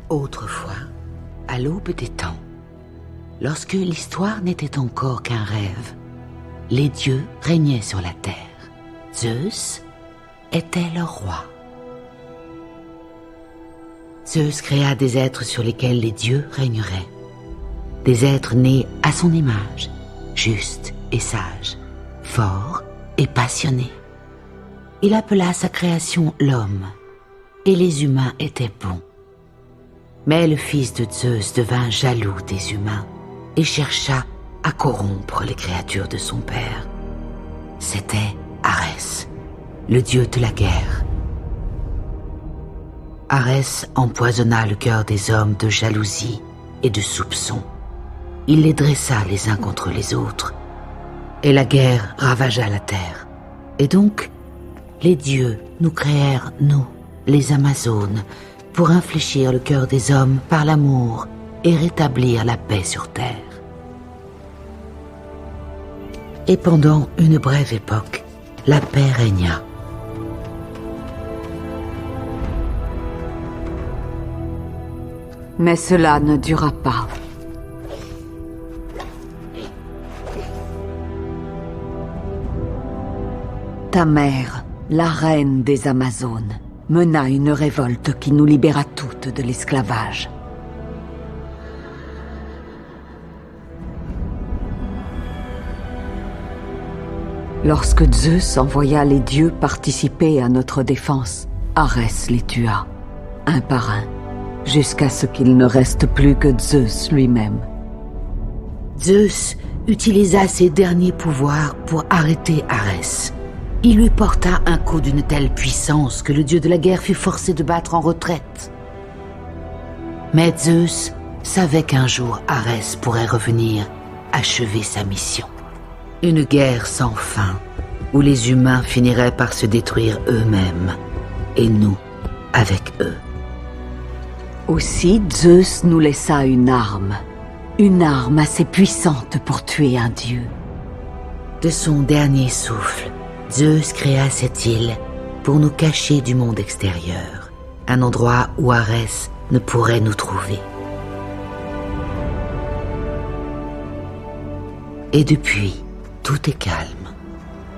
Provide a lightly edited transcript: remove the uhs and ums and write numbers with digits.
Autrefois, à l'aube des temps, lorsque l'histoire n'était encore qu'un rêve, les dieux régnaient sur la terre. Zeus était leur roi. Zeus créa des êtres sur lesquels les dieux régneraient. Des êtres nés à son image, justes et sages, forts et passionnés. Il appela sa création l'homme, et les humains étaient bons. Mais le fils de Zeus devint jaloux des humains et chercha à corrompre les créatures de son père. C'était Arès, le dieu de la guerre. Arès empoisonna le cœur des hommes de jalousie et de soupçon. Il les dressa les uns contre les autres, et la guerre ravagea la terre. Et donc, les dieux nous créèrent, nous, les Amazones, pour infléchir le cœur des hommes par l'amour et rétablir la paix sur terre. Et pendant une brève époque, la paix régna. Mais cela ne dura pas. Ta mère, la reine des Amazones, mena une révolte qui nous libéra toutes de l'esclavage. Lorsque Zeus envoya les dieux participer à notre défense, Arès les tua, un par un, jusqu'à ce qu'il ne reste plus que Zeus lui-même. Zeus utilisa ses derniers pouvoirs pour arrêter Arès. Il lui porta un coup d'une telle puissance que le dieu de la guerre fut forcé de battre en retraite. Mais Zeus savait qu'un jour Arès pourrait revenir achever sa mission. Une guerre sans fin, où les humains finiraient par se détruire eux-mêmes, et nous avec eux. Aussi Zeus nous laissa une arme assez puissante pour tuer un dieu. De son dernier souffle, Zeus créa cette île pour nous cacher du monde extérieur, un endroit où Arès ne pourrait nous trouver. Et depuis, tout est calme.